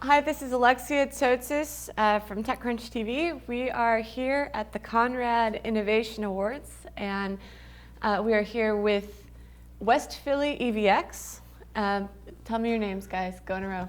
Hi, this is Alexia from TechCrunch TV. We are here at the Conrad Innovation Awards, and we are here with West Philly EVX. Tell me your names, guys. Go in a row.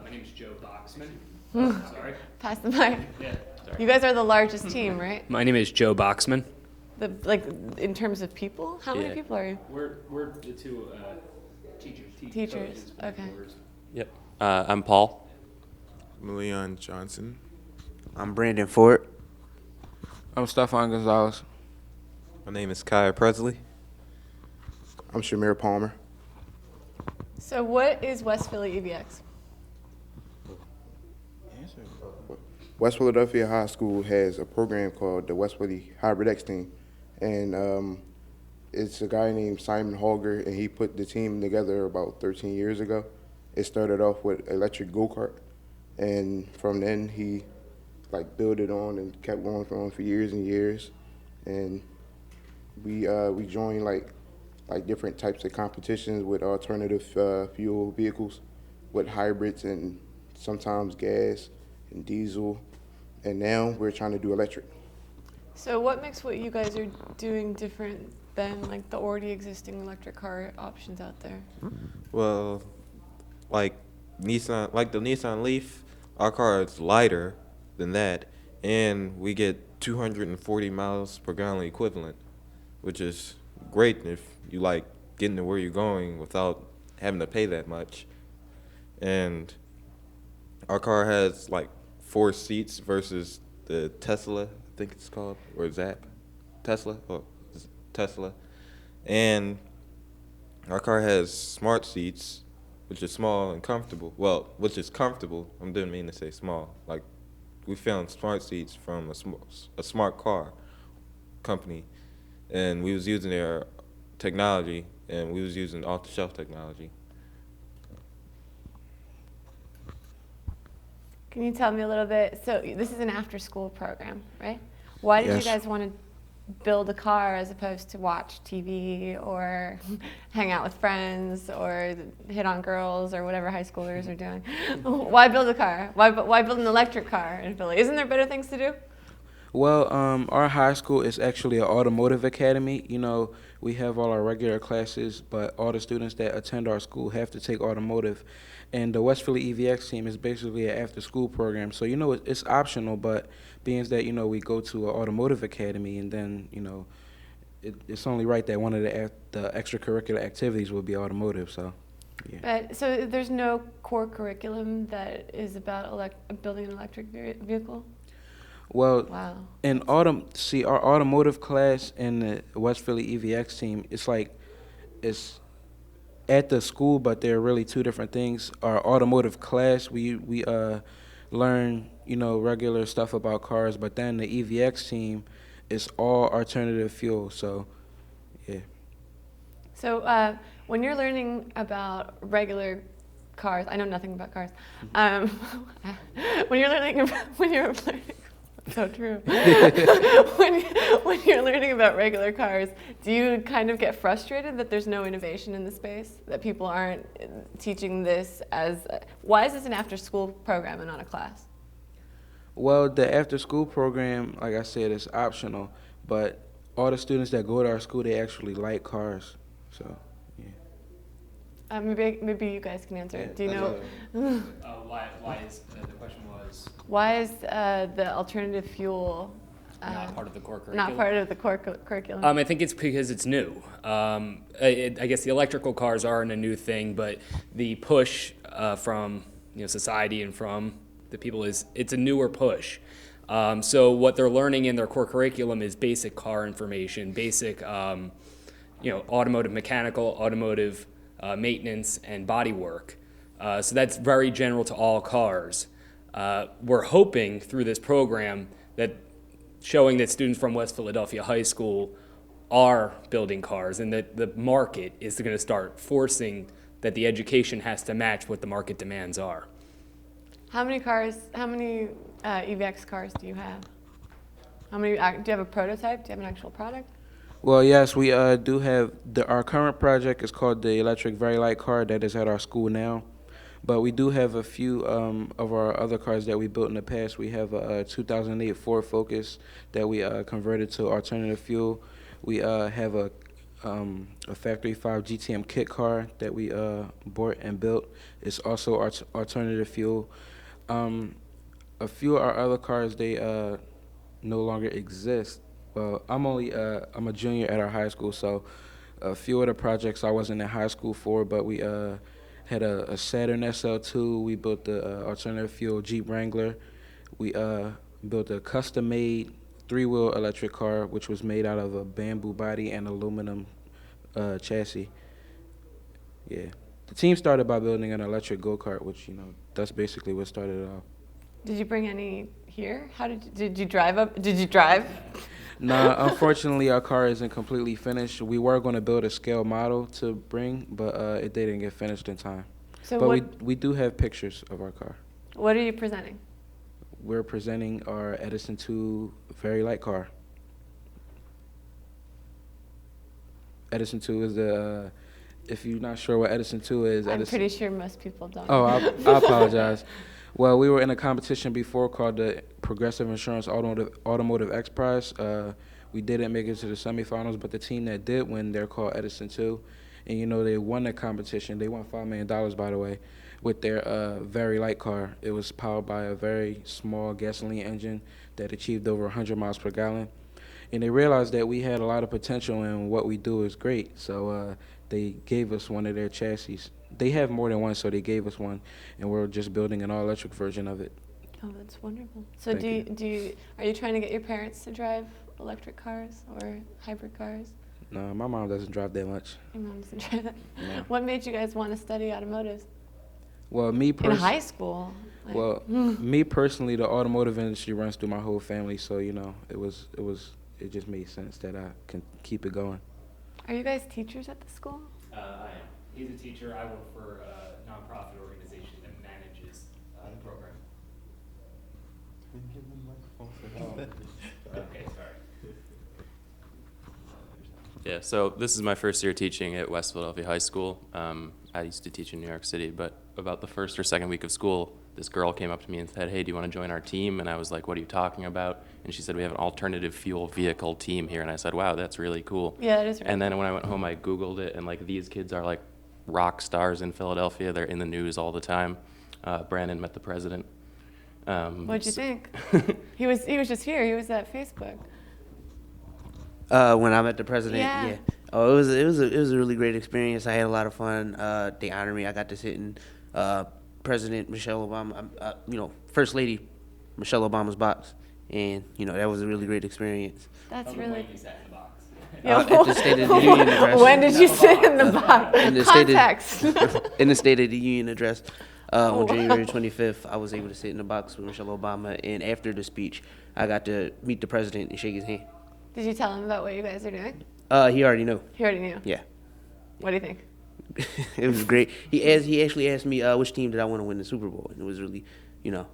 My name is Joe Boxman. Sorry. Pass the mic. Yeah. Sorry. You guys are the largest team, right? My name is Joe Boxman. Like in terms of people, how many people are you? We're the two teachers. Teachers. Okay. Yep. I'm Paul. I'm Leon Johnson. I'm Brandon Ford. I'm Stefan Gonzalez. My name is Kaya Presley. I'm Shamir Palmer. So what is West Philly EVX? West Philadelphia High School has a program called the West Philly Hybrid X Team, and it's a guy named Simon Holger, and he put the team together about 13 years ago. It started off with electric go-kart, and from then he built it on and kept going for years and years, and we joined like different types of competitions with alternative fuel vehicles, with hybrids and sometimes gas and diesel, and now we're trying to do electric. So what makes what you guys are doing different than like the already existing electric car options out there? Well, like the Nissan Leaf, our car is lighter than that, and we get 240 miles per gallon equivalent, which is great if you like getting to where you're going without having to pay that much. And our car has like 4 seats versus the Tesla, I think it's called, or Zap, Tesla. And our car has smart seats, which is small and comfortable. Well, which is comfortable. I didn't mean to say small. Like, we found smart seats from a smart car company, and we was using their technology, and we was using off-the-shelf technology. Can you tell me a little bit? So this is an after-school program, right? Why did Yes. you guys want to build a car as opposed to watch TV or hang out with friends or hit on girls or whatever high schoolers are doing? Why build a car? Why build an electric car in Philly? Isn't there better things to do? Well, our high school is actually an automotive academy. You know, we have all our regular classes, but all the students that attend our school have to take automotive. And the West Philly EVX team is basically an after-school program. So, you know, it's optional, but being that, you know, we go to an automotive academy, and then, you know, it's only right that one of the extracurricular activities will be automotive, so, yeah. But so there's no core curriculum that is about building an electric vehicle? Well, Wow. our automotive class and the West Philly EVX team, it's at the school, but they're really two different things. Our automotive class, we learn, you know, regular stuff about cars, but then the EVX team is all alternative fuel, so, yeah. So when you're learning about regular cars, I know nothing about cars. When you're learning, so true. when you're learning about regular cars, do you kind of get frustrated that there's no innovation in the space, that people aren't teaching this why is this an after-school program and not a class? Well, the after-school program, like I said, is optional, but all the students that go to our school, they actually like cars, so, yeah. Maybe you guys can answer it. Do you know? Why is the question was Why is the alternative fuel not part of the core curriculum? not part of the core curriculum? I think it's because it's new. I guess the electrical cars aren't a new thing, but the push from society and from the people it's a newer push. So what they're learning in their core curriculum is basic car information, basic automotive mechanical, automotive maintenance, and body work. So that's very general to all cars. We're hoping through this program that showing that students from West Philadelphia High School are building cars, and that the market is going to start forcing that the education has to match what the market demands are. How many EVX cars do you have? Do you have a prototype? Do you have an actual product? Well, yes, we do have our current project is called the electric very light car that is at our school now. But we do have a few of our other cars that we built in the past. We have a 2008 Ford Focus that we converted to alternative fuel. We have a Factory 5 GTM kit car that we bought and built. It's also alternative fuel. A few of our other cars, they no longer exist. Well, I'm a junior at our high school, so a few of the projects I wasn't in high school for, but we had a Saturn SL2. We built the alternative fuel Jeep Wrangler. We built a custom-made three-wheel electric car, which was made out of a bamboo body and aluminum chassis. Yeah. The team started by building an electric go-kart, which, that's basically what started it off. Did you bring any here? Did you drive up? Did you drive? Nah, unfortunately, our car isn't completely finished. We were going to build a scale model to bring, but it didn't get finished in time. So But we do have pictures of our car. what are you presenting? We're presenting our Edison 2 very light car. Edison 2 is the, if you're not sure what Edison 2 is, I'm Edison. pretty sure most people don't. Oh, I apologize. Well, we were in a competition before called the Progressive Insurance Automotive X Prize. We didn't make it to the semifinals, but the team that did win, they're called Edison 2. And, they won the competition. They won $5 million, by the way, with their very light car. It was powered by a very small gasoline engine that achieved over 100 miles per gallon. And they realized that we had a lot of potential and what we do is great. So they gave us one of their chassis. They have more than one, so they gave us one, and we're just building an all-electric version of it. Oh, that's wonderful. So Thank are you trying to get your parents to drive electric cars or hybrid cars? No, my mom doesn't drive that much. Your mom doesn't drive that. No. What made you guys want to study automotive Well, me in personally. high school? Like, Well, me personally, the automotive industry runs through my whole family, so it just made sense that I can keep it going. are you guys teachers at the school? I am. He's a teacher. I work for a nonprofit organization that manages the program. Okay, sorry. Yeah, so this is my first year teaching at West Philadelphia High School. I used to teach in New York City, but about the first or second week of school, this girl came up to me and said, "Hey, do you want to join our team?" And I was like, "What are you talking about?" And she said, "We have an alternative fuel vehicle team here." And I said, "Wow, that's really cool." Yeah, that is right. And then when I went home, I Googled it, and these kids are rock stars in Philadelphia. They're in the news all the time. Brandon met the president. What'd you think? He was just here. He was at Facebook. When I met the president, Yeah. Oh, it was a really great experience. I had a lot of fun. They honored me. I got to sit in President Michelle Obama, First Lady Michelle Obama's box, and that was a really great experience. That's really. You sat in the box. At the State of the Union address. When did you sit in the box? In the State of- Context. In the State of the Union address, on January 25th, I was able to sit in the box with Michelle Obama, and after the speech, I got to meet the president and shake his hand. Did you tell him about what you guys are doing? He already knew. He already knew. Yeah. What do you think? It was great. He actually asked me which team did I want to win the Super Bowl, and it was really,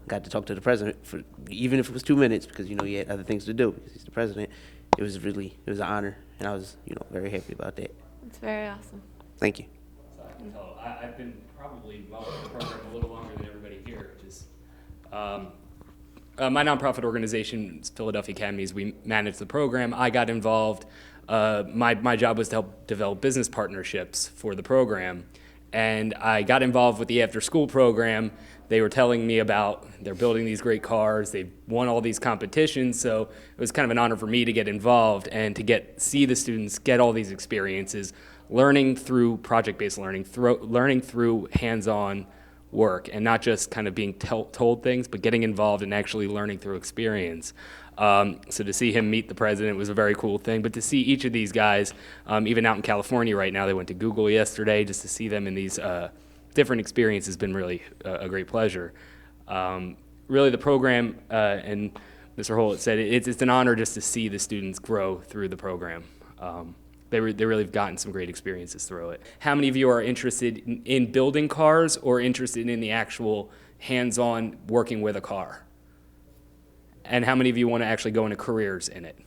got to talk to the president for even if it was 2 minutes because he had other things to do because he's the president. It was an honor, and I was very happy about that. It's very awesome. Thank you. So I can tell. I've been probably involved in the program a little longer than everybody here. My nonprofit organization, Philadelphia Academies, we manage the program. I got involved. My job was to help develop business partnerships for the program. And I got involved with the after-school program. They were telling me about they're building these great cars. They've won all these competitions. So it was kind of an honor for me to get involved and to see the students get all these experiences, learning through project-based learning, learning through hands-on work, and not just kind of being told things, but getting involved and actually learning through experience. So to see him meet the president was a very cool thing. But to see each of these guys, even out in California right now, they went to Google yesterday, just to see them in these different experiences has been really a great pleasure. Really the program, and Mr. Holt said, it's an honor just to see the students grow through the program. They really have gotten some great experiences through it. How many of you are interested in building cars or interested in the actual hands-on working with a car? And how many of you want to actually go into careers in it?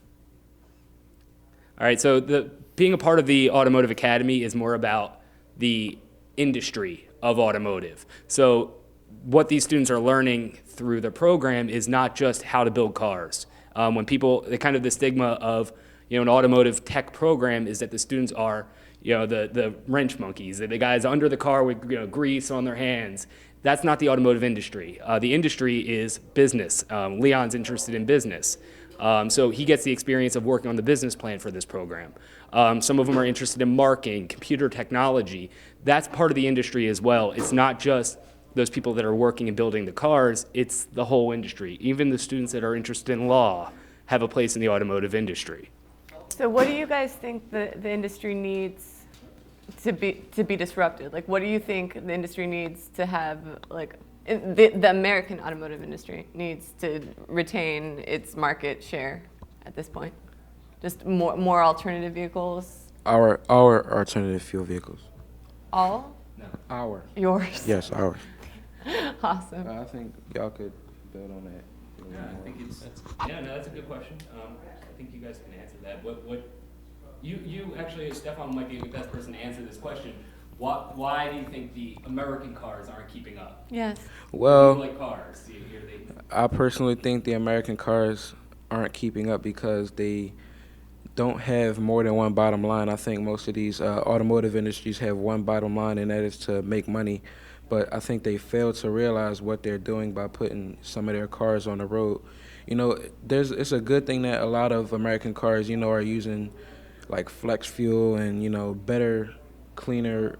All right, so being a part of the Automotive Academy is more about the industry of automotive. So what these students are learning through the program is not just how to build cars. When people, the stigma of, an automotive tech program is that the students are, the wrench monkeys, the guys under the car with grease on their hands. That's not the automotive industry. The industry is business. Leon's interested in business. So he gets the experience of working on the business plan for this program. Some of them are interested in marketing, computer technology. That's part of the industry as well. It's not just those people that are working and building the cars, it's the whole industry. Even the students that are interested in law have a place in the automotive industry. So what do you guys think the industry needs to be disrupted? Like, what do you think the industry needs to have, like, the American automotive industry needs to retain its market share at this point? Just more alternative vehicles? Our alternative fuel vehicles. All? Our. Yours? Yes, ours. Awesome. I think y'all could build on that. That's a good question. I think you guys can answer that. What you actually, Stefan might be the best person to answer this question. Why do you think the American cars aren't keeping up? Yes. Well, You like cars. I personally think the American cars aren't keeping up because they don't have more than one bottom line. I think most of these automotive industries have one bottom line, and that is to make money. But I think they fail to realize what they're doing by putting some of their cars on the road. It's a good thing that a lot of American cars, are using like flex fuel and, better, cleaner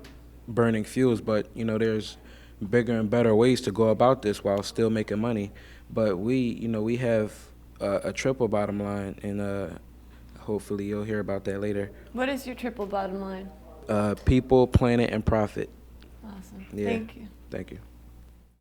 burning fuels. But, there's bigger and better ways to go about this while still making money. But we have a triple bottom line, and hopefully you'll hear about that later. What is your triple bottom line? People, planet, and profit. Awesome. Yeah. Thank you. Thank you.